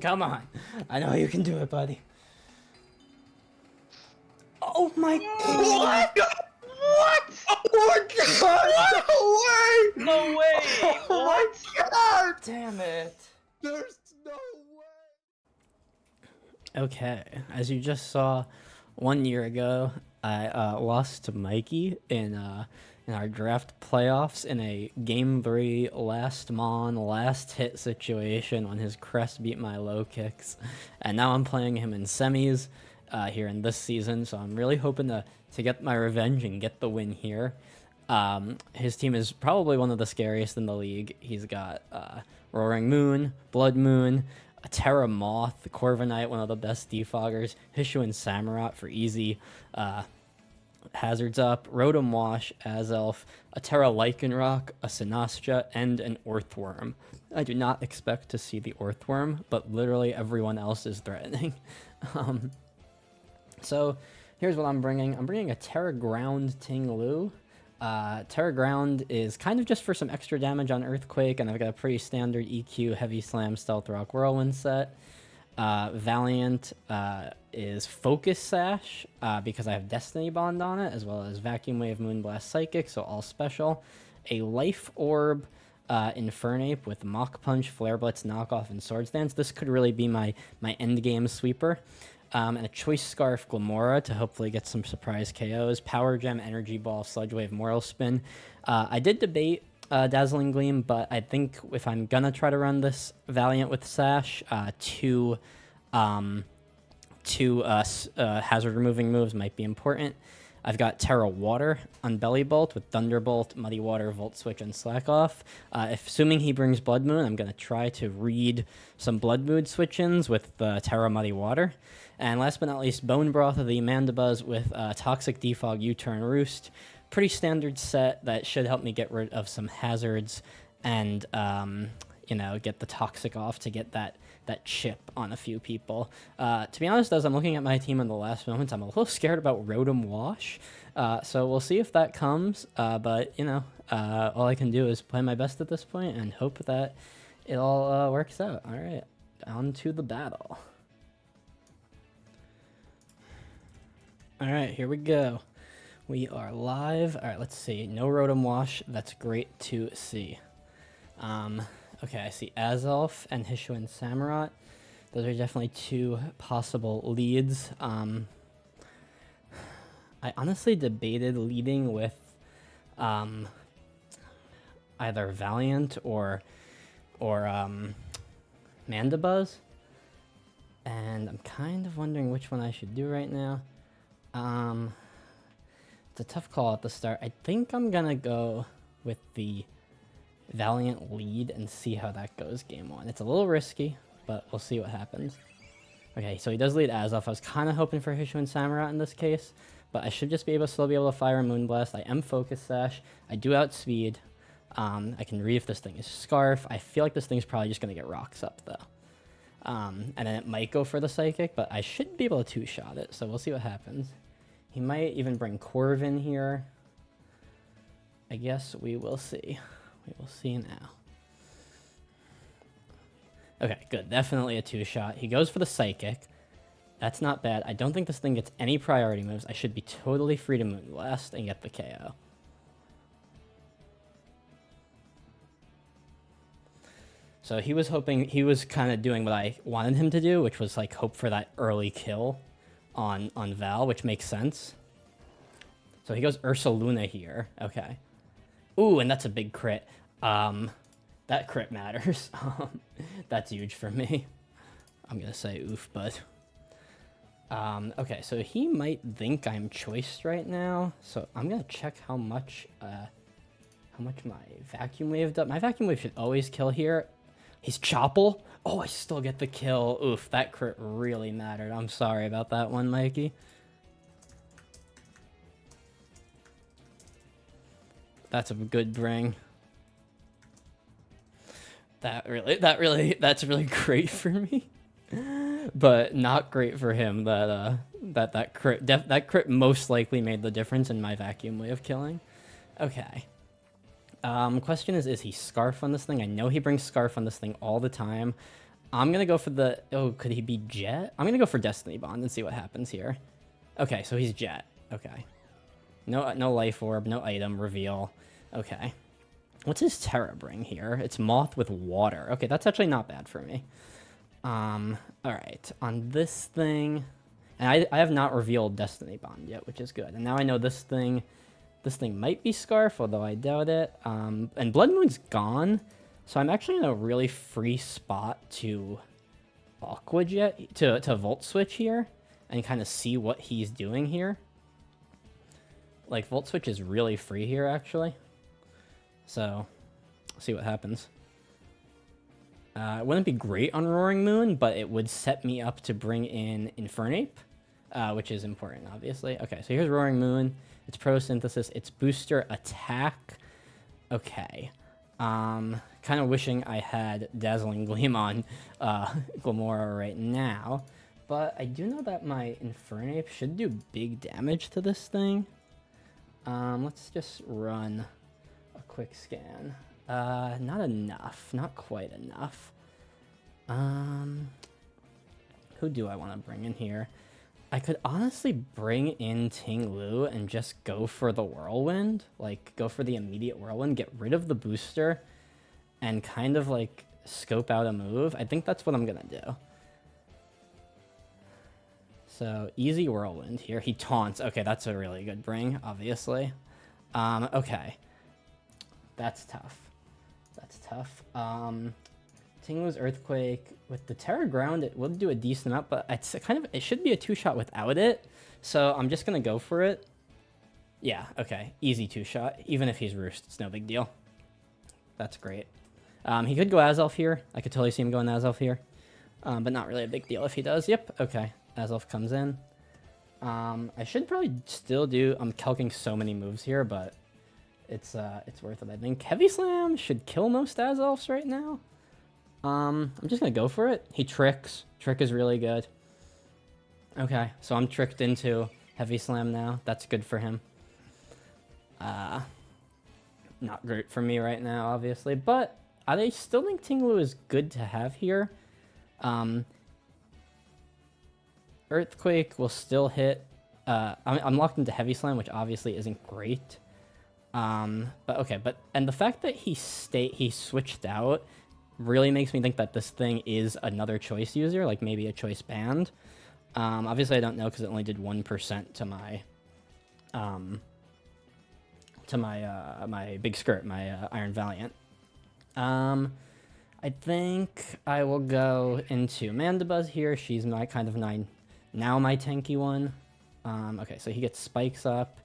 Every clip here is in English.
Come on. I know you can do it, buddy. Oh my god! What? Oh my god! No way! No way! Oh What? my god! Damn it. There's no way! Okay, as you just saw 1 year ago, I lost to Mikey in our draft playoffs in a Game 3 last mon, last hit situation when his crest beat my low kicks. And now I'm playing him in semis here in this season, so I'm really hoping to get my revenge and get the win here. His team is probably one of the scariest in the league. He's got Roaring Moon, Blood Moon, a Terra Moth, Corviknight, one of the best defoggers, Hishu and Samurott for easy hazards up, Rotom Wash, Azelf, a Terra Lycanroc, a Sinastcha, and an Orthworm. I do not expect to see the Orthworm, but literally everyone else is threatening. So here's what I'm bringing. I'm bringing a Terra Ground Ting-Lu. Terra Ground is kind of just for some extra damage on Earthquake, and I've got a pretty standard EQ Heavy Slam Stealth Rock Whirlwind set. Valiant is Focus Sash because I have Destiny Bond on it, as well as Vacuum Wave, Moonblast, Psychic, so all special. A Life Orb Infernape with Mach Punch, Flare Blitz, Knockoff, and Swords Dance. This could really be my endgame sweeper. And a Choice Scarf Glamora to hopefully get some surprise KOs. Power Gem, Energy Ball, Sludge Wave, Moral Spin. I did debate Dazzling Gleam, but I think if I'm gonna try to run this Valiant with Sash, two hazard removing moves might be important. I've got Terra Water on Belly Bolt with Thunderbolt, Muddy Water, Volt Switch, and Slack Off. Assuming he brings Blood Moon, I'm going to try to read some Blood Moon switch-ins with Terra Muddy Water. And last but not least, Bone Broth of the Amandabuzz with Toxic Defog, U-Turn Roost. Pretty standard set that should help me get rid of some hazards and, get the Toxic off to get that chip on a few people. To be honest, as I'm looking at my team in the last moments, I'm a little scared about Rotom Wash. So we'll see if that comes. But, all I can do is play my best at this point and hope that it all works out. All right, on to the battle. All right, here we go. We are live. All right, let's see. No Rotom Wash. That's great to see. Okay, I see Azelf and Hishu and Samurott. Those are definitely two possible leads. I honestly debated leading with either Valiant or Mandabuzz. And I'm kind of wondering which one I should do right now. It's a tough call at the start. I think I'm going to go with the Valiant lead and see how that goes game one. It's a little risky, but we'll see what happens. Okay, so he does lead Azelf. I was kind of hoping for Hishu and Samurott in this case, but I should just still be able to fire a Moonblast. I am Focus Sash. I do outspeed. I can read if this thing is Scarf. I feel like this thing's probably just going to get Rocks up, though. And then it might go for the Psychic, but I should be able to two-shot it, so we'll see what happens. He might even bring Corvin here. I guess we will see. We will see now. Okay, good. Definitely a two-shot. He goes for the Psychic. That's not bad. I don't think this thing gets any priority moves. I should be totally free to Moonblast and get the KO. So he was kind of doing what I wanted him to do, which was like hope for that early kill on Val, which makes sense. So he goes Ursaluna here. Okay. Ooh, and that's a big crit. That crit matters. That's huge for me. I'm gonna say oof, but okay, so he might think I'm choiced right now. So I'm gonna check how much my Vacuum Wave does. My Vacuum Wave should always kill here. He's Chopple. Oh, I still get the kill. Oof, that crit really mattered. I'm sorry about that one, Mikey. That's a good bring. That's really great for me, but not great for him. That crit most likely made the difference in my Vacuum Wave killing. Okay. Question is he Scarf on this thing? I know he brings Scarf on this thing all the time. I'm gonna go for the... Oh, could he be Jet? I'm gonna go for Destiny Bond and see what happens here. Okay, so he's Jet. Okay. No life orb, no item, reveal. Okay. What's his Terra bring here? It's Moth with water. Okay, that's actually not bad for me. Alright. On this thing... And I have not revealed Destiny Bond yet, which is good. And now I know this thing might be Scarf, although I doubt it. And Blood Moon's gone, so I'm actually in a really free spot to Aqua Jet, to Volt Switch here, and kind of see what he's doing here. Like, Volt Switch is really free here, actually. So, see what happens. It wouldn't be great on Roaring Moon, but it would set me up to bring in Infernape, which is important, obviously. Okay, so here's Roaring Moon. It's Photosynthesis. It's Booster Attack. Okay. Kind of wishing I had Dazzling Gleam on Glamora right now. But I do know that my Infernape should do big damage to this thing. Let's just run a quick scan. Not enough. Not quite enough. Who do I want to bring in here? I could honestly bring in Ting-Lu and just go for the Whirlwind. Like, go for the immediate Whirlwind, get rid of the booster, and kind of, like, scope out a move. I think that's what I'm gonna do. So, easy Whirlwind here. He taunts. Okay, that's a really good bring, obviously. Okay. That's tough. That's tough. Ting-Lu's Earthquake. With the Terra Ground, it will do a decent amount, but it should be a two-shot without it. So I'm just going to go for it. Yeah, okay. Easy two-shot. Even if he's Roost, it's no big deal. That's great. He could go Azelf here. I could totally see him going Azelf here. But not really a big deal if he does. Yep, okay. Azelf comes in. I should probably still do... I'm calcing so many moves here, but it's worth it, I think. Heavy Slam should kill most Azelfs right now. I'm just gonna go for it. He tricks. Trick is really good. Okay, so I'm tricked into Heavy Slam now. That's good for him. Not great for me right now, obviously, but I still think Ting-Lu is good to have here. Earthquake will still hit. I'm locked into Heavy Slam, which obviously isn't great. But okay, and the fact that he switched out really makes me think that this thing is another choice user, like maybe a choice band. Obviously I don't know because it only did 1% to my big skirt, my Iron Valiant. I think I will go into Mandibuzz here. She's my kind of my tanky one. Okay, so he gets spikes up.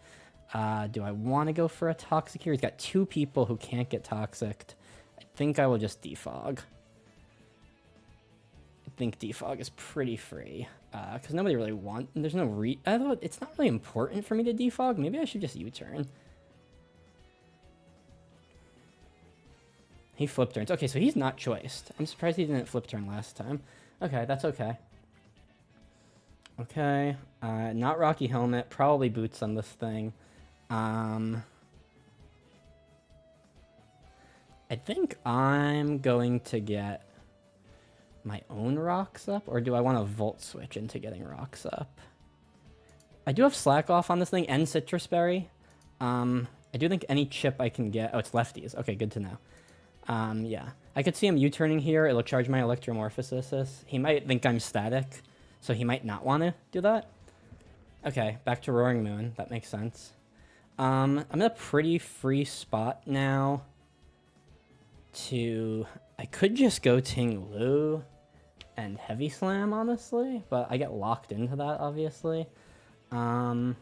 Do I want to go for a Toxic here? He's got two people who can't get Toxicked. I think I will just Defog. I think Defog is pretty free. Because nobody really wants... There's no I thought it's not really important for me to Defog. Maybe I should just U-turn. He flip turns. Okay, so he's not choiced. I'm surprised he didn't flip turn last time. Okay, that's okay. Okay. Not Rocky Helmet. Probably boots on this thing. I think I'm going to get my own rocks up, or do I want to Volt Switch into getting rocks up? I do have Slack Off on this thing and Citrus Berry. I do think any chip I can get... Oh, it's lefties. Okay, good to know. Yeah. I could see him U-turning here. It'll charge my Electromorphosis. He might think I'm static, so he might not want to do that. Okay, back to Roaring Moon. That makes sense. I'm in a pretty free spot now to... I could just go Ting-Lu and Heavy Slam, honestly, but I get locked into that, obviously. Not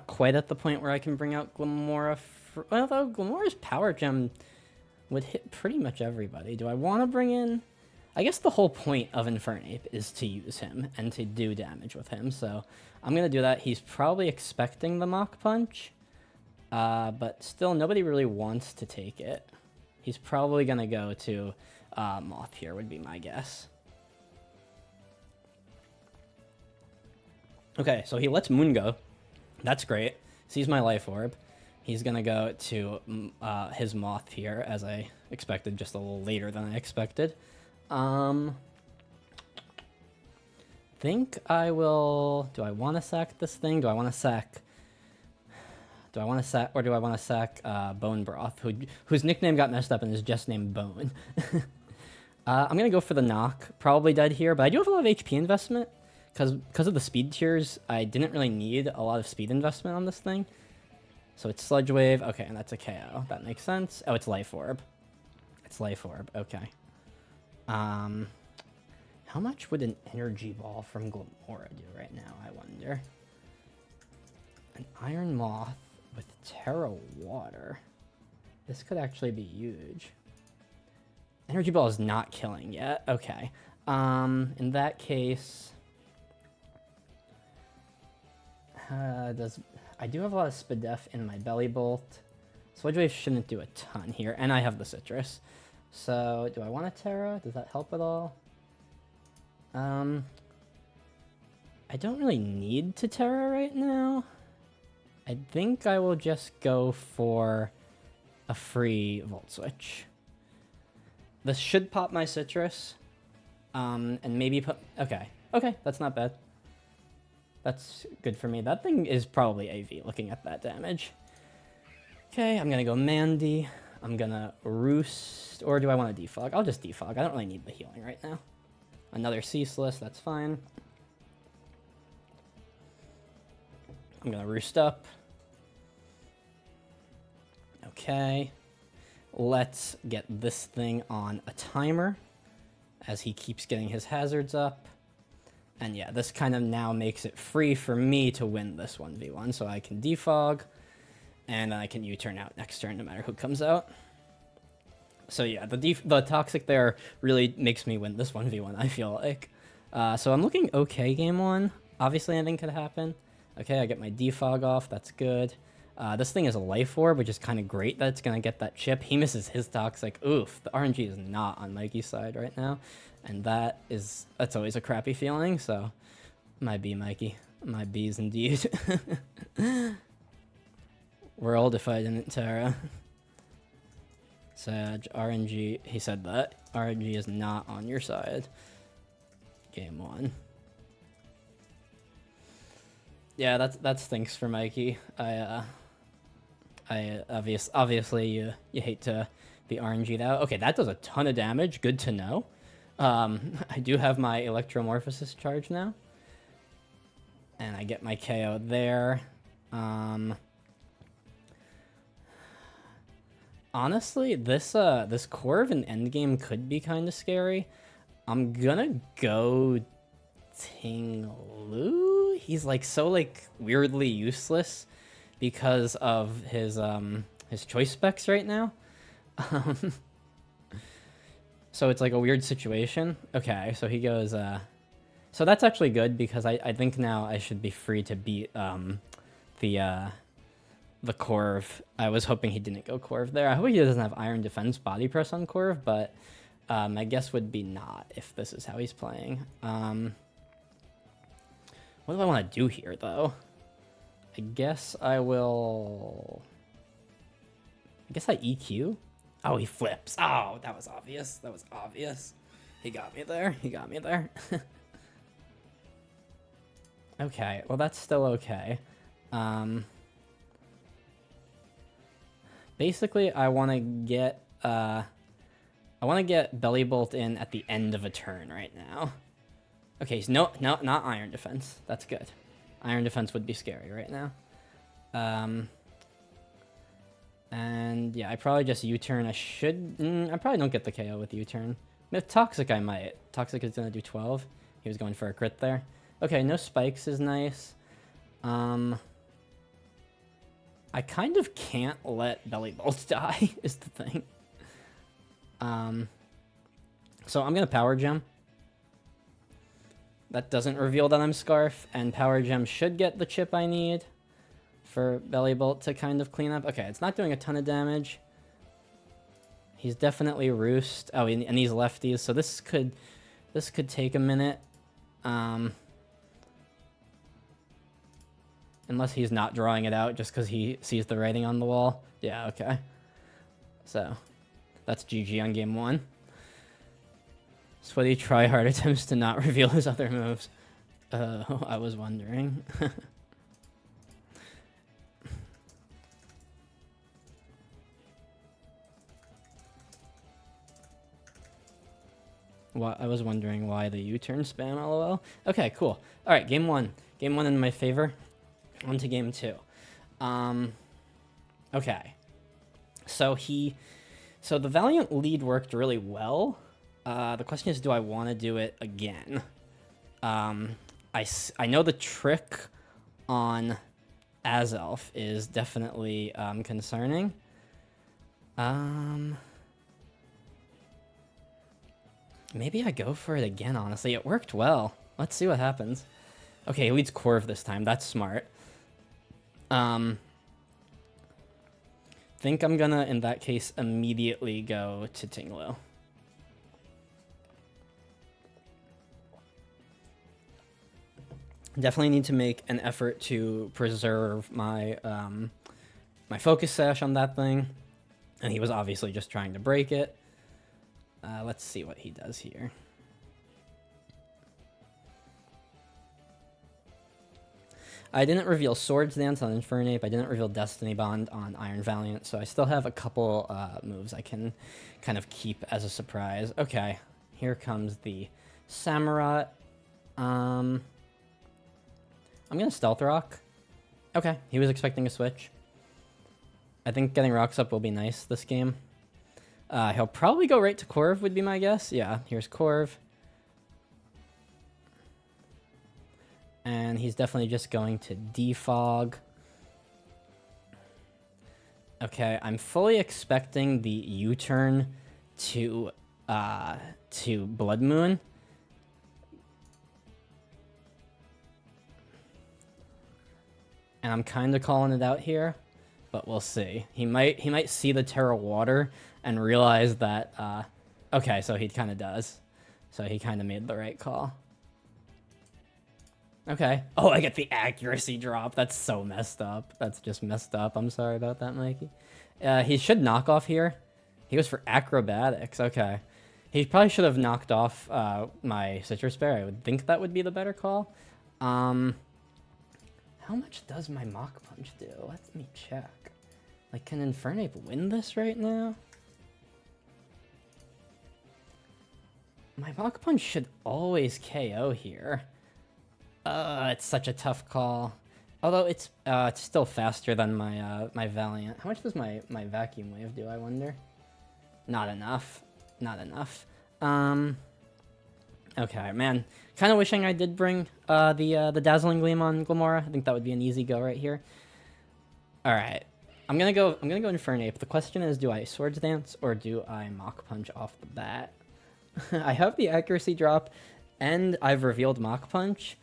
quite at the point where I can bring out Glamora. Well, though, Glamora's Power Gem would hit pretty much everybody. Do I want to bring in... I guess the whole point of Infernape is to use him and to do damage with him, so I'm going to do that. He's probably expecting the Mach Punch, but still nobody really wants to take it. He's probably going to go to Moth here, would be my guess. Okay, so he lets Moon go. That's great. Sees my Life Orb. He's gonna go to his Moth here, as I expected, just a little later than I expected. Think I will... Do I want to sack this thing? Do I want to sack... Do I want to sack... Or do I want to sack Bone Broth, whose nickname got messed up and is just named Bone? I'm going to go for the knock. Probably dead here, but I do have a lot of HP investment. Because of the speed tiers, I didn't really need a lot of speed investment on this thing. So it's Sludge Wave. Okay, and that's a KO. That makes sense. Oh, it's Life Orb. It's Life Orb. Okay. How much would an Energy Ball from Glamora do right now, I wonder? An Iron Moth with Terra Water. This could actually be huge. Energy Ball is not killing yet. Okay. In that case... I do have a lot of Spadef in my Belly Bolt. Sludge Wave shouldn't do a ton here, and I have the Citrus. So, do I want a Terra? Does that help at all? I don't really need to Terra right now. I think I will just go for a free Volt Switch. This should pop my Citrus. And maybe put... Okay. Okay, that's not bad. That's good for me. That thing is probably AV, looking at that damage. Okay, I'm gonna go Mandy. I'm gonna Roost. Or do I want to Defog? I'll just Defog. I don't really need the healing right now. Another Ceaseless, that's fine. I'm gonna Roost up. Okay. Let's get this thing on a timer as he keeps getting his hazards up. And yeah, this kind of now makes it free for me to win this 1v1. So I can Defog, and I can U-turn out next turn no matter who comes out. So yeah, the Toxic there really makes me win this 1v1, I feel like. So I'm looking okay game one. Obviously anything could happen. Okay, I get my Defog off, that's good. This thing is a Life Orb, which is kind of great that it's going to get that chip. He misses his Toxic. Oof, the RNG is not on Mikey's side right now. And that's always a crappy feeling, so my B, Mikey. My B's indeed. World if I didn't Terra. Sag, RNG, he said that. RNG is not on your side. Game one. Yeah, that stinks for Mikey. Obviously you hate to be RNG'd out. Okay, that does a ton of damage. Good to know. I do have my Electromorphosis charge now. And I get my KO there. Honestly, this Corv in endgame could be kind of scary. I'm gonna go Ting-Lu. He's weirdly useless because of his choice specs right now. So it's like a weird situation. Okay, so he goes... So that's actually good because I think now I should be free to beat the Corv. I was hoping he didn't go Corv there. I hope he doesn't have Iron Defense Body Press on Corv, but my guess would be not if this is how he's playing. What do I want to do here, though? I guess I will... I guess I EQ? Oh, he flips. Oh, that was obvious. That was obvious. He got me there. He got me there. Okay, well, that's still okay. Basically, I want to get Belly Bolt in at the end of a turn right now. Okay, so no, not Iron Defense. That's good. Iron Defense would be scary right now. And yeah, I probably just U-turn. I probably don't get the KO with U-turn. With Toxic, I might. Toxic is gonna do 12. He was going for a crit there. Okay, no spikes is nice. I kind of can't let Belly Bolt die, is the thing. So I'm gonna Power Gem. That doesn't reveal that I'm Scarf, and Power Gem should get the chip I need for Belly Bolt to kind of clean up. Okay, it's not doing a ton of damage. He's definitely Roost. Oh, and he's lefties, so this could take a minute. Unless he's not drawing it out just because he sees the writing on the wall. Yeah, okay. So, that's GG on game 1. Sweaty tryhard attempts to not reveal his other moves. I was wondering. I was wondering why the U-turn spam, lol. Okay, cool. All right, game 1. Game 1 in my favor. On to game 2. Okay. So the Valiant lead worked really well. The question is, do I want to do it again? I know the trick on Azelf is definitely concerning. Maybe I go for it again, honestly. It worked well. Let's see what happens. Okay, he leads Corv this time. That's smart. Think I'm gonna, in that case, immediately go to Ting-Lu. Definitely need to make an effort to preserve my my focus sash on that thing. And he was obviously just trying to break it. Let's see what he does here. I didn't reveal Swords Dance on Infernape. I didn't reveal Destiny Bond on Iron Valiant, so I still have a couple moves I can kind of keep as a surprise. Okay, here comes the Samurai. I'm going to Stealth Rock. Okay, he was expecting a switch. I think getting rocks up will be nice this game. He'll probably go right to Corv, would be my guess. Yeah, here's Corv. And he's definitely just going to defog. Okay, I'm fully expecting the U-turn to Blood Moon. And I'm kind of calling it out here, but we'll see. He might see the Terra Water and realize that. Okay, so he kind of does. So he kind of made the right call. Okay. Oh, I get the accuracy drop. That's so messed up. That's just messed up. I'm sorry about that, Mikey. He should knock off here. He goes for acrobatics. Okay. He probably should have knocked off my Citrus Bear. I would think that would be the better call. How much does my Mach Punch do? Let me check. Like, can Infernape win this right now? My Mach Punch should always KO here. It's such a tough call. Although it's still faster than my my Valiant. How much does my Vacuum Wave do, I wonder? Not enough. Not enough. Okay, man. Kind of wishing I did bring the Dazzling Gleam on Glamora. I think that would be an easy go right here. All right. I'm gonna go Infernape. The question is, do I Swords Dance or do I Mach Punch off the bat? I have the accuracy drop, and I've revealed Mach Punch.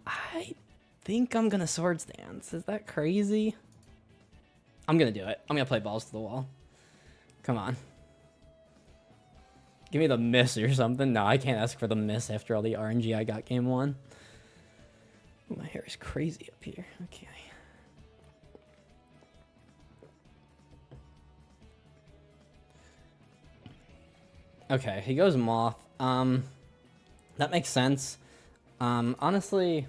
I think I'm gonna Swords Dance. Is that crazy? I'm gonna do it. I'm gonna play balls to the wall. Come on. Give me the miss or something. No, I can't ask for the miss after all the RNG I got game 1. Ooh, my hair is crazy up here. Okay. Okay, he goes Moth. That makes sense. Honestly,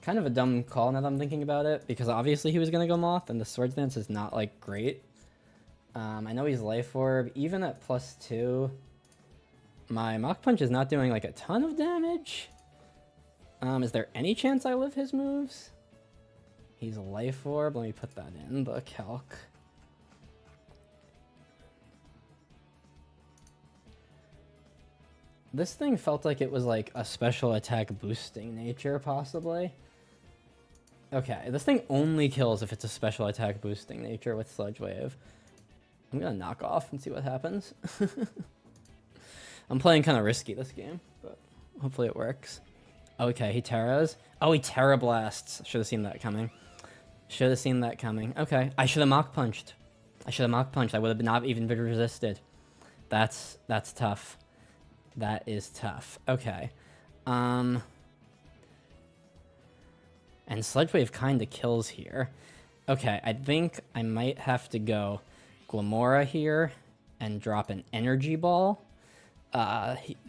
kind of a dumb call now that I'm thinking about it, because obviously he was going to go Moth, and the Swords Dance is not, like, great. I know he's Life Orb. Even at +2, my Mach Punch is not doing, like, a ton of damage. Is there any chance I live his moves? He's Life Orb. Let me put that in the calc. This thing felt like it was like a special attack boosting nature, possibly. Okay, this thing only kills if it's a special attack boosting nature with Sludge Wave. I'm gonna knock off and see what happens. I'm playing kind of risky this game, but hopefully it works. Okay, he Terras. Oh, he Terra Blasts. Should have seen that coming. Should have seen that coming. Okay, I should have Mach Punched. I would have not even been resisted. That's tough. That is tough. Okay. And And Sludge Wave kind of kills here. Okay, I think I might have to go Glamora here and drop an Energy Ball.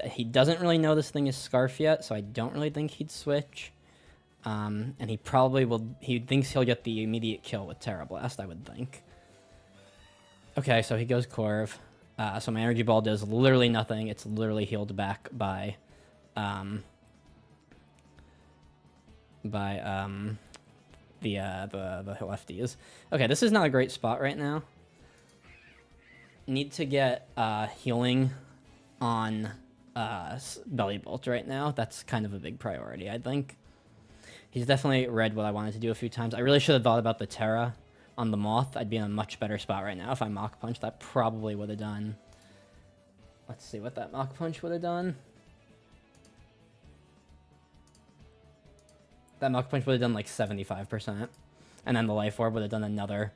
He doesn't really know this thing is Scarf yet, so I don't really think he'd switch. And he probably will... He thinks he'll get the immediate kill with Terra Blast, I would think. Okay, so he goes Corv. So my Energy Ball does literally nothing. It's literally healed back by... the lefties. Okay, this is not a great spot right now. Need to get healing on Belly Bolt right now. That's kind of a big priority, I think. He's definitely read what I wanted to do a few times. I really should have thought about the Terra on the Moth. I'd be in a much better spot right now. If I Mach Punch, that probably would have done... Let's see what that Mach Punch would have done. That Mach Punch would have done like 75%. And then the Life Orb would have done another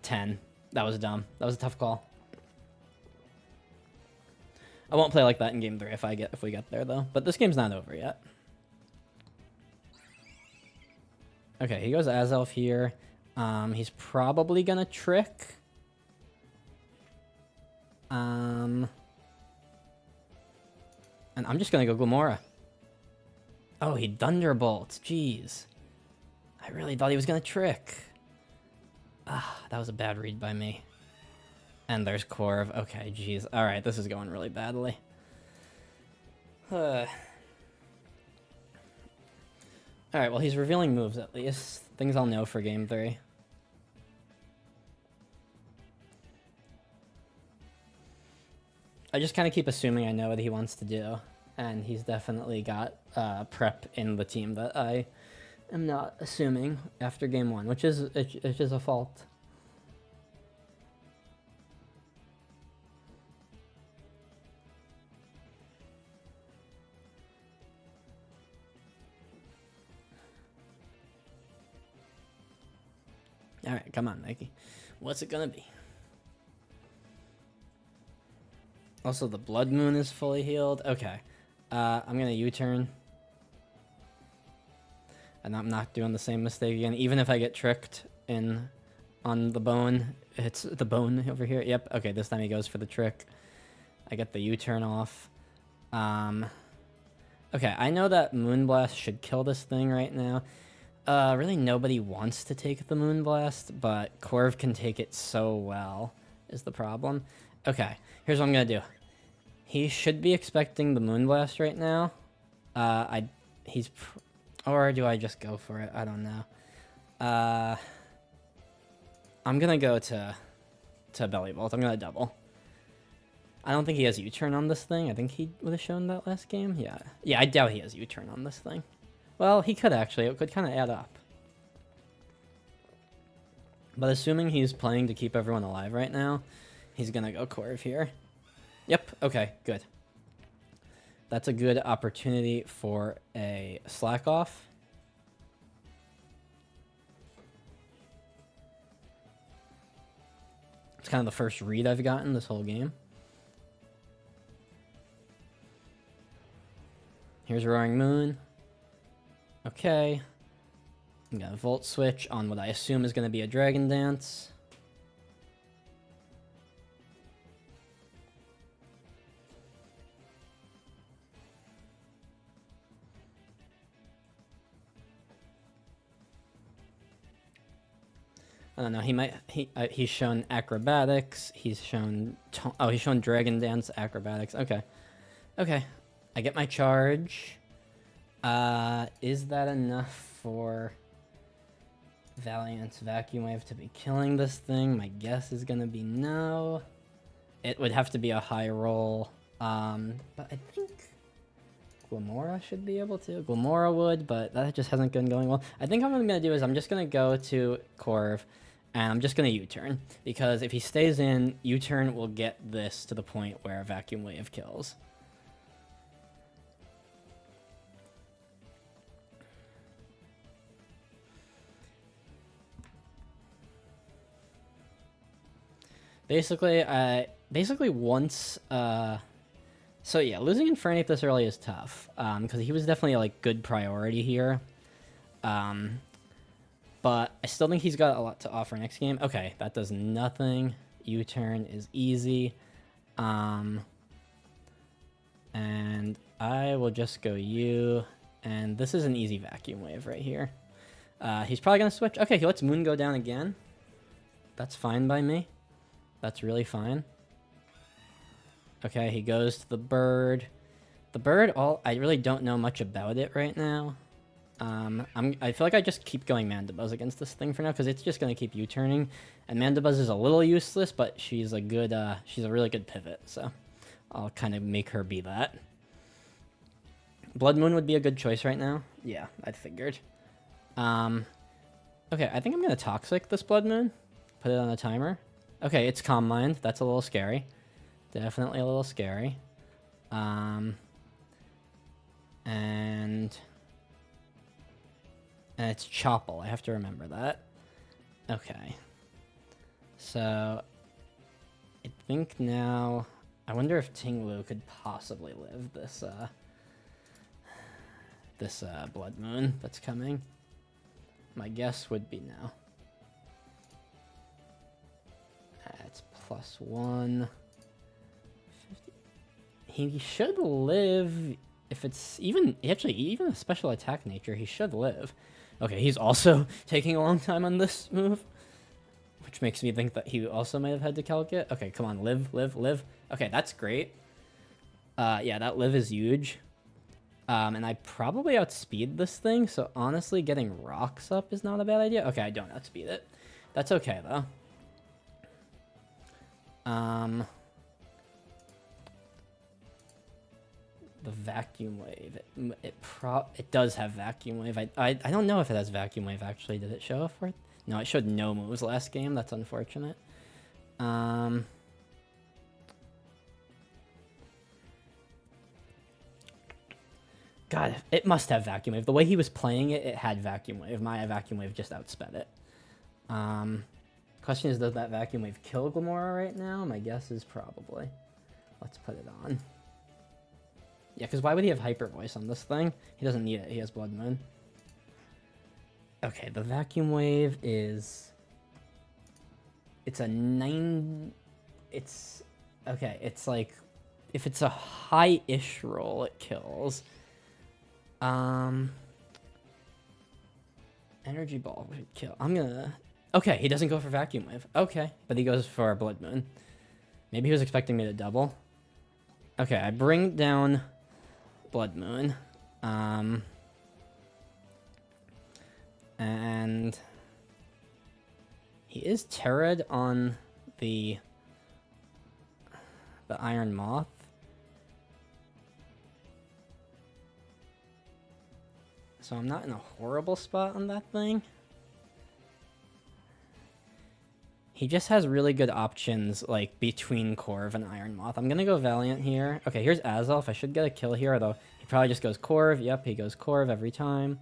10. That was dumb. That was a tough call. I won't play like that in Game 3 if we get there, though. But this game's not over yet. Okay, he goes Azelf here. He's probably gonna Trick. And I'm just gonna go Glamora. Oh, he Thunderbolts. Jeez. I really thought he was gonna Trick. Ah, that was a bad read by me. And there's Corv. Okay, jeez. Alright, this is going really badly. Alright, well, he's revealing moves at least. Things I'll know for Game 3. I just kind of keep assuming I know what he wants to do. And he's definitely got prep in the team that I am not assuming after Game 1, which is a fault. Alright, come on, Mikey. What's it gonna be? Also, the Blood Moon is fully healed. Okay. I'm gonna U-turn. And I'm not doing the same mistake again. Even if I get tricked on the bone. It's the bone over here. Yep. Okay, this time he goes for the trick. I get the U-turn off. Okay, I know that Moonblast should kill this thing right now. Really nobody wants to take the Moonblast, but Corv can take it so well, is the problem. Okay, here's what I'm gonna do. He should be expecting the Moonblast right now. Or do I just go for it? I don't know. I'm gonna go to Belly Bolt. I'm gonna double. I don't think he has U-turn on this thing. I think he would have shown that last game. Yeah. Yeah, I doubt he has U-turn on this thing. Well, he could actually. It could kind of add up. But assuming he's playing to keep everyone alive right now, he's gonna go Corv here. Yep, okay, good. That's a good opportunity for a slack off. It's kind of the first read I've gotten this whole game. Here's Roaring Moon. Okay. I'm gonna Volt Switch on what I assume is gonna be a Dragon Dance. I don't know. He's shown acrobatics. He's shown Dragon Dance acrobatics. Okay, okay. I get my charge. Is that enough for Valiant's Vacuum Wave to be killing this thing? My guess is gonna be no. It would have to be a high roll. But I think Glamora should be able to. Glamora would, but that just hasn't been going well. I think what I'm gonna do is I'm just gonna go to Corv, and I'm just gonna U-turn, because if he stays in, U-turn will get this to the point where Vacuum Wave kills. Basically once, so yeah, losing Infernape this early is tough, because he was definitely, like, good priority here. but I still think he's got a lot to offer next game. Okay, that does nothing. U-turn is easy. And I will just go U, and this is an easy vacuum wave right here. He's probably going to switch. Okay, he lets Moon go down again. That's fine by me. That's really fine. Okay, he goes to the bird. The bird, I really don't know much about it right now. I feel like I just keep going Mandibuzz against this thing for now, because it's just going to keep U-turning. And Mandibuzz is a little useless, but she's a really good pivot, so I'll kind of make her be that. Blood Moon would be a good choice right now. Yeah, I figured. Okay, I think I'm going to Toxic this Blood Moon. Put it on a timer. Okay, it's Calm Mind. That's a little scary. Definitely a little scary. And it's Chople. I have to remember that. Okay. So I think now, I wonder if Ting-Lu could possibly live this Blood Moon that's coming. My guess would be no. That's +1. 50. He should live if it's even a special attack nature. He should live. Okay, he's also taking a long time on this move, which makes me think that he also might have had to calc it. Okay, come on, live. Okay, that's great. Yeah, that live is huge. And I probably outspeed this thing, so honestly, getting rocks up is not a bad idea. Okay, I don't outspeed it. That's okay, though. The vacuum wave. It does have vacuum wave. I don't know if it has vacuum wave, actually. Did it show for it? No, it showed no moves last game. That's unfortunate. God, it must have vacuum wave. The way he was playing it, it had vacuum wave. My vacuum wave just outsped it. Question is, does that vacuum wave kill Glamora right now? My guess is probably. Let's put it on. Yeah, because why would he have Hyper Voice on this thing? He doesn't need it. He has Blood Moon. Okay, the vacuum wave is... It's a 9... It's... Okay, it's like... If it's a high-ish roll, it kills. Energy Ball would kill. I'm gonna... Okay, he doesn't go for Vacuum Wave. Okay, but he goes for Blood Moon. Maybe he was expecting me to double. Okay, I bring down Blood Moon. And he is Terrad on the Iron Moth. So I'm not in a horrible spot on that thing. He just has really good options, like, between Corv and Iron Moth. I'm gonna go Valiant here. Okay, here's Azelf. I should get a kill here, although he probably just goes Corv. Yep, he goes Corv every time.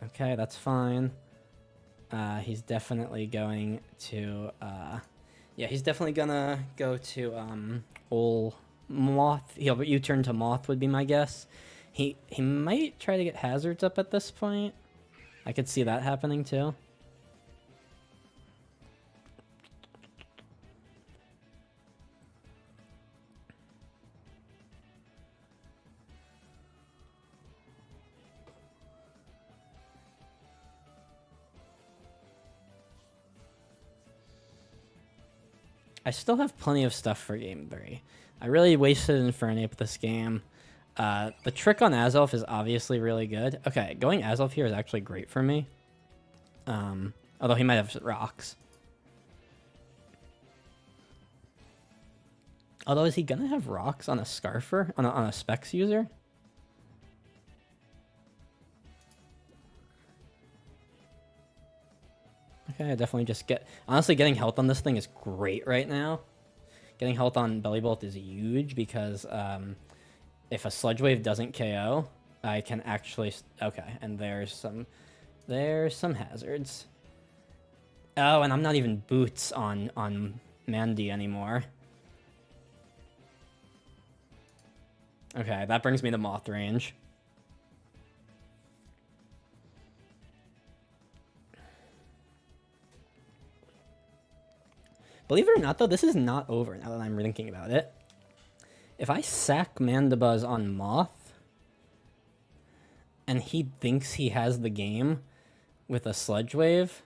Okay, that's fine. He's definitely going to... yeah, he's definitely gonna go to ol Moth. He'll U-turn to Moth would be my guess. He might try to get Hazards up at this point. I could see that happening too. I still have plenty of stuff for Game 3. I really wasted Infernape this game. The trick on Azelf is obviously really good. Okay, going Azelf here is actually great for me. Although he might have rocks. Although, is he gonna have rocks on a Scarfer? On a Specs user? Okay, I definitely just get... Honestly, getting health on this thing is great right now. Getting health on Belly Bolt is huge because if a Sludge Wave doesn't KO, I can actually... Okay, and there's some hazards. Oh, and I'm not even Boots on Mandy anymore. Okay, that brings me to Moth range. Believe it or not, though, this is not over now that I'm thinking about it. If I sack Mandibuzz on Moth, and he thinks he has the game with a Sludge Wave,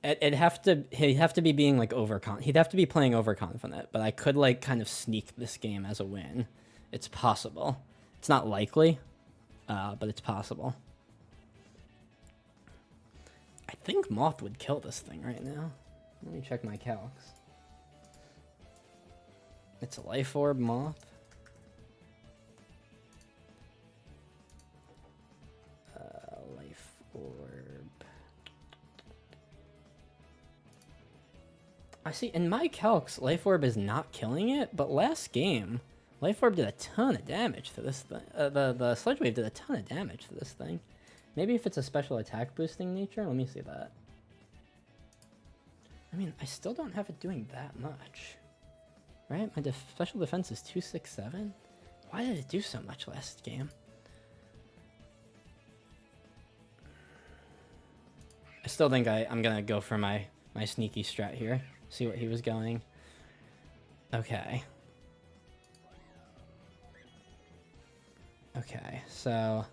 he'd have to be being like he'd have to be playing overconfident, but I could like kind of sneak this game as a win. It's possible. It's not likely, but it's possible. I think Moth would kill this thing right now. Let me check my calcs. It's a Life Orb Moth. Life Orb. I see, in my calcs, Life Orb is not killing it, but last game, Life Orb did a ton of damage to this thing. The Sludge Wave did a ton of damage to this thing. Maybe if it's a special attack boosting nature? Let me see that. I mean, I still don't have it doing that much. Right? My special defense is 267? Why did it do so much last game? I still think I'm gonna go for my sneaky strat here. See what he was going. Okay. Okay, so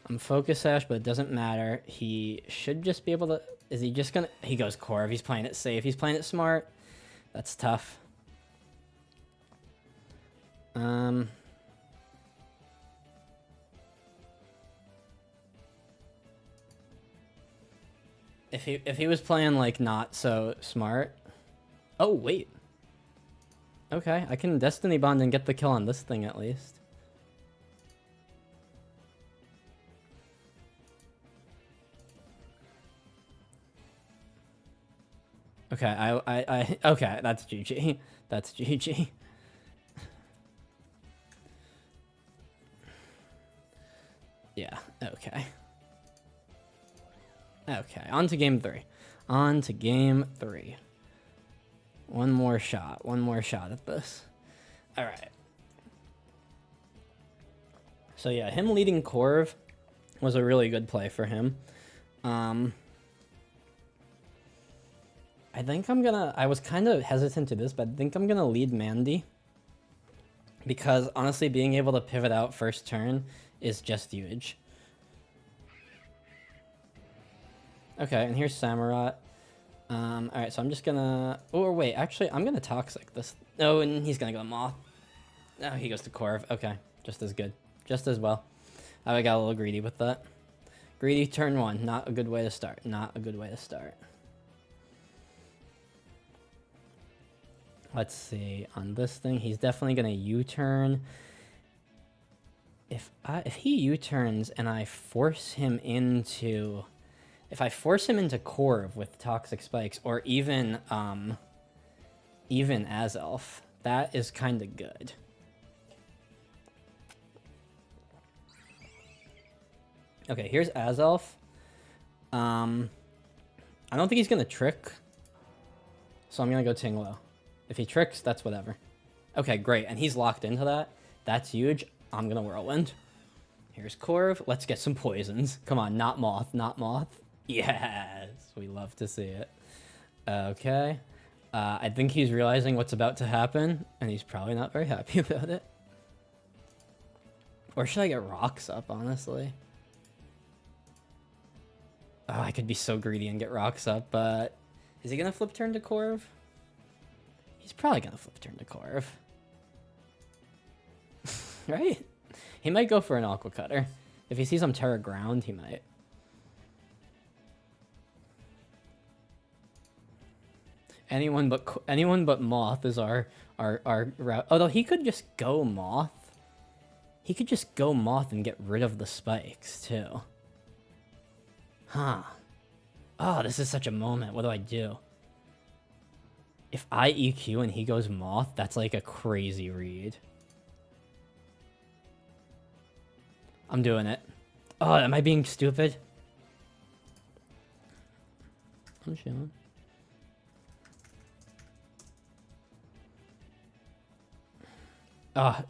I'm Focus Sash, but it doesn't matter. He should just be able to... Is he just gonna... He goes Corv. He's playing it safe. He's playing it smart. That's tough. If he was playing like not so smart... Oh, wait. Okay, I can Destiny Bond and get the kill on this thing at least. Okay, okay, that's GG. That's GG. Yeah, okay. Okay, on to game 3. On to game 3. One more shot at this. Alright. So yeah, him leading Corv was a really good play for him. I think I was kind of hesitant to this, but I think I'm gonna lead Mandy. Because honestly, being able to pivot out first turn is just huge. Okay, and here's Samurott. Alright, so I'm just gonna... Or wait, actually, I'm gonna Toxic this. Oh, and he's gonna go Moth. Oh, he goes to Corv. Okay, just as good. Just as well. I got a little greedy with that. Greedy turn 1. Not a good way to start. Not a good way to start. Let's see. On this thing, he's definitely gonna U-turn. If he U-turns and I force him into... If I force him into Corv with Toxic Spikes, or even Azelf, that is kind of good. Okay, here's Azelf. I don't think he's gonna trick, so I'm gonna go Ting-Lu. If he tricks, that's whatever. Okay, great, and he's locked into that. That's huge. I'm gonna Whirlwind. Here's Corv. Let's get some poisons. Come on, not Moth, not Moth. Yes, we love to see it. Okay. I think he's realizing what's about to happen, and he's probably not very happy about it. Or should I get Rocks up, honestly? Oh, I could be so greedy and get Rocks up, but... Is he gonna flip turn to Corv? He's probably gonna flip turn to Corv. Right? He might go for an Aqua Cutter. If he sees I'm Terra Ground, he might. Anyone but Moth is our route. Although he could just go Moth. He could just go Moth and get rid of the spikes too. Huh. Oh, this is such a moment. What do I do? If I EQ and he goes Moth, that's like a crazy read. I'm doing it. Oh, am I being stupid? I'm chilling. Oh,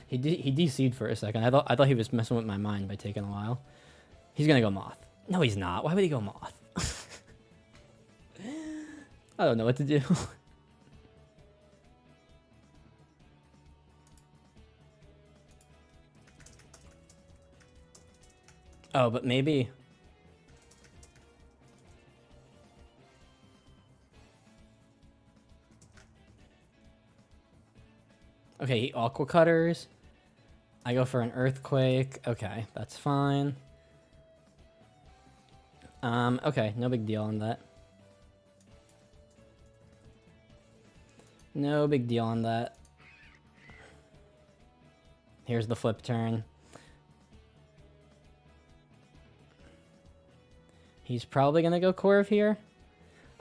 he DC'd for a second. I thought he was messing with my mind by taking a while. He's gonna go Moth. No, he's not. Why would he go Moth? I don't know what to do. Oh, but maybe... Okay, he aqua cutters. I go for an earthquake. Okay, that's fine. Okay, no big deal on that. No big deal on that. Here's the flip turn. He's probably gonna go Corv here.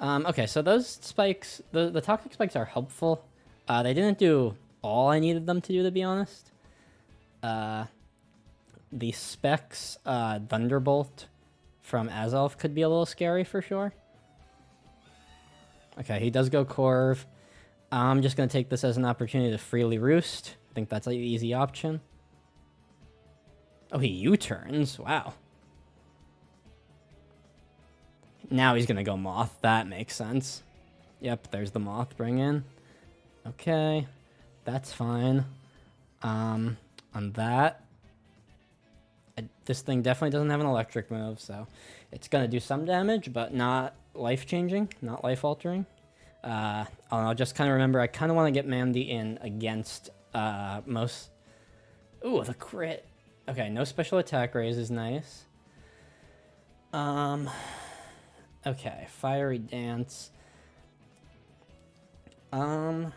Okay, so those spikes, the toxic spikes are helpful. They didn't do all I needed them to do, to be honest. The Specs Thunderbolt from Azov could be a little scary for sure. Okay, he does go Corv. I'm just going to take this as an opportunity to freely roost. I think that's an easy option. Oh, he U-turns. Wow. Now he's going to go Moth. That makes sense. Yep, there's the Moth bring in. Okay, that's fine. On that, this thing definitely doesn't have an electric move, so it's going to do some damage, but not life-changing, not life-altering. I'll just kind of remember, I kind of want to get Mandy in against most... Ooh, the crit. Okay, no special attack raise is nice. Okay, Fiery Dance. A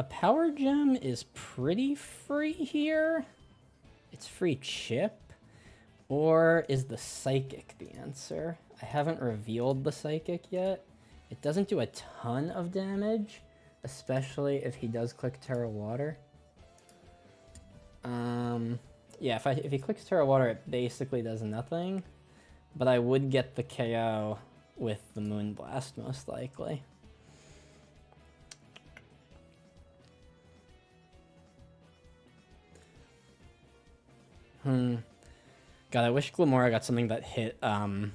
Power Gem is pretty free here. It's free chip. Or is the Psychic the answer? I haven't revealed the Psychic yet. It doesn't do a ton of damage, especially if he does click Terra Water. Yeah, if he clicks Terra Water, it basically does nothing. But I would get the KO with the Moonblast, most likely. God, I wish Glamora got something that hit Corv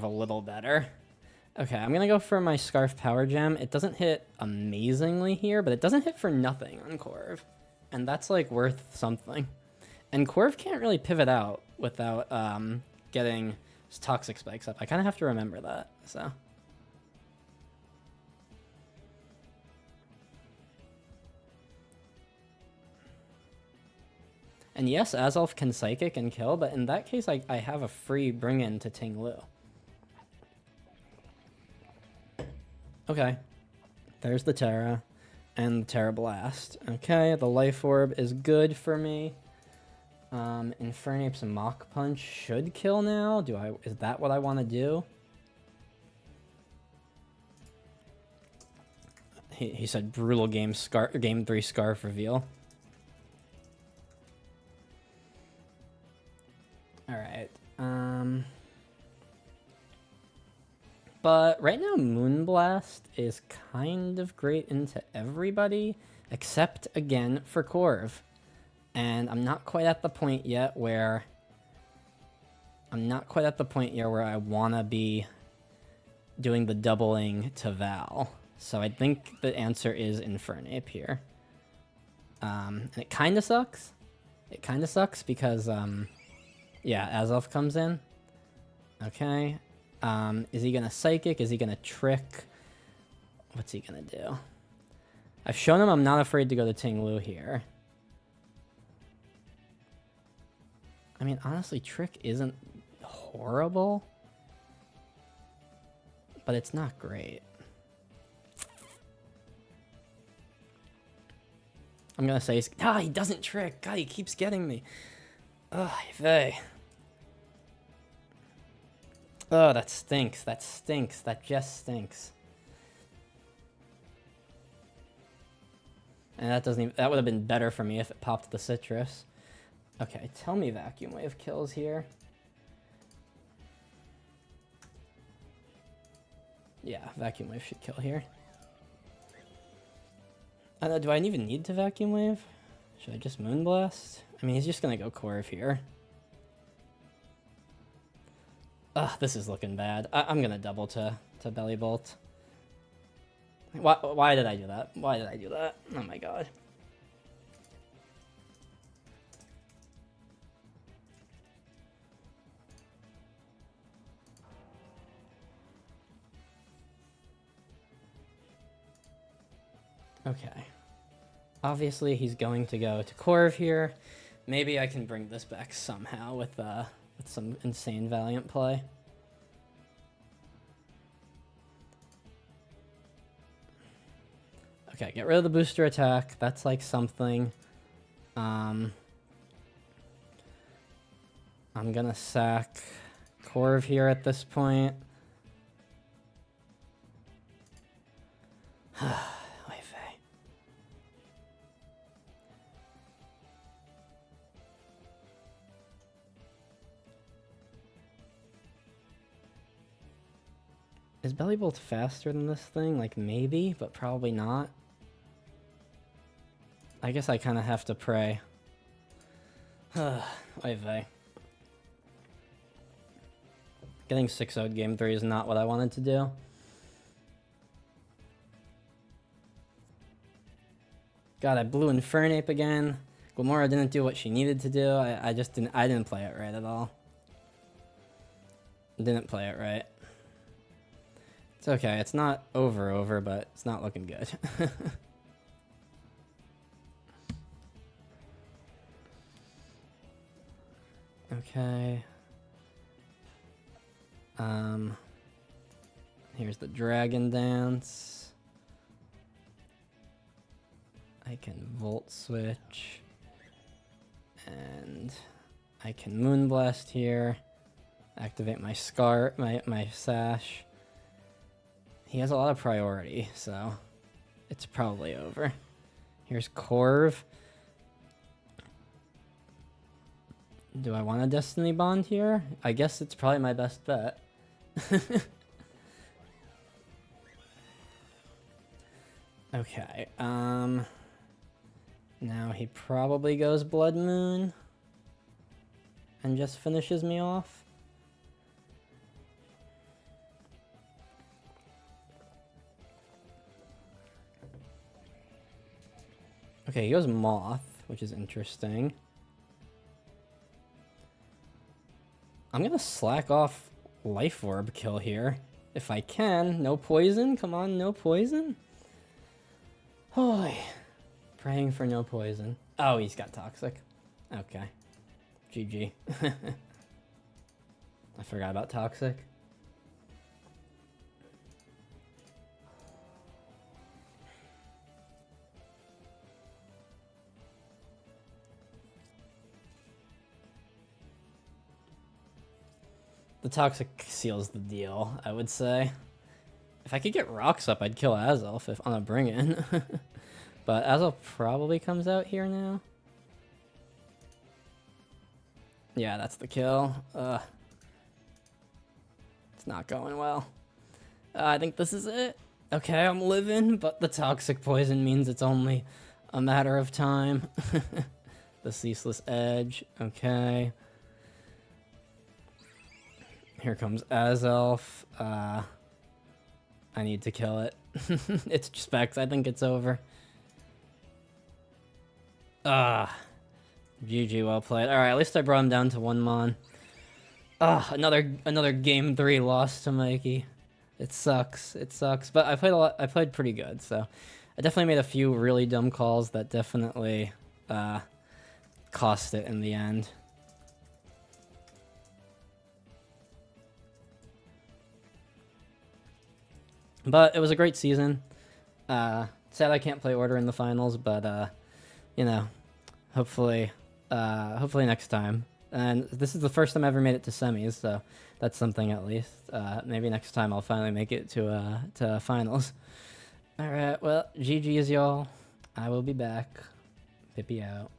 a little better. Okay, I'm gonna go for my Scarf Power Gem. It doesn't hit amazingly here, but it doesn't hit for nothing on Corv. And that's like worth something. And Corv can't really pivot out without getting his Toxic Spikes up. I kind of have to remember that, so... And yes, Azolf can Psychic and kill, but in that case, I have a free bring-in to Ting-Lu. Okay. There's the Terra and the Terra Blast. Okay, the Life Orb is good for me. Infernape's Mach Punch should kill now. Is that what I want to do? He said brutal game 3 Scarf reveal. Alright, but right now Moonblast is kind of great into everybody, except, again, for Corv. And I'm not quite at the point yet where... I want to be doing the doubling to Val. So I think the answer is Infernape here. And it kind of sucks. It kind of sucks because... yeah, Azov comes in. Okay. Is he gonna Psychic? Is he gonna Trick? What's he gonna do? I've shown him I'm not afraid to go to Ting-Lu here. I mean, honestly, Trick isn't horrible. But it's not great. I'm gonna say... he doesn't Trick! God, he keeps getting me. Ugh, vey. Oh, that stinks. That stinks. That just stinks. And that doesn't even... That would have been better for me if it popped the Citrus. Okay, tell me Vacuum Wave kills here. Yeah, Vacuum Wave should kill here. I don't know, do I even need to Vacuum Wave? Should I just Moonblast? I mean, he's just gonna go Corv here. Ugh, this is looking bad. I'm gonna double to belly bolt. Why did I do that? Why did I do that? Oh my god. Okay. Obviously, he's going to go to Corv here. Maybe I can bring this back somehow with some insane Valiant play. Okay, get rid of the booster attack. That's like something. I'm gonna sack Corv here at this point. Is Belly Bolt faster than this thing? Like, maybe, but probably not. I guess I kind of have to pray. Oy vey. Getting 6-0'd game 3 is not what I wanted to do. God, I blew Infernape again. Glamora didn't do what she needed to do. I didn't play it right at all. Didn't play it right. It's okay. It's not over, but it's not looking good. Okay. Here's the Dragon Dance. I can Volt Switch. And I can Moonblast here. Activate my Scar, my Sash. He has a lot of priority, so it's probably over. Here's Corv. Do I want a Destiny Bond here? I guess it's probably my best bet. Okay, now he probably goes Blood Moon and just finishes me off. Okay, he goes Moth, which is interesting. I'm gonna slack off Life Orb kill here. If I can. No poison? Come on, no poison? Oh, praying for no poison. Oh, he's got Toxic. Okay. GG. I forgot about Toxic. The Toxic seals the deal, I would say. If I could get Rocks up, I'd kill Azelf if on a bring-in. But Azelf probably comes out here now. Yeah, that's the kill. It's not going well. I think this is it. Okay, I'm living, but the Toxic Poison means it's only a matter of time. The Ceaseless Edge. Okay. Here comes Azelf. I need to kill it. It's Specs. I think it's over. GG, well played. Alright, at least I brought him down to 1 mon. Another game 3 loss to Mikey. It sucks. It sucks. But I played a lot. I played pretty good, so I definitely made a few really dumb calls that definitely cost it in the end. But it was a great season. Sad I can't play Order in the finals, but you know, hopefully next time. And this is the first time I ever made it to semis, so that's something at least. Maybe next time I'll finally make it to finals. All right, well, GG's y'all. I will be back. Pippi out.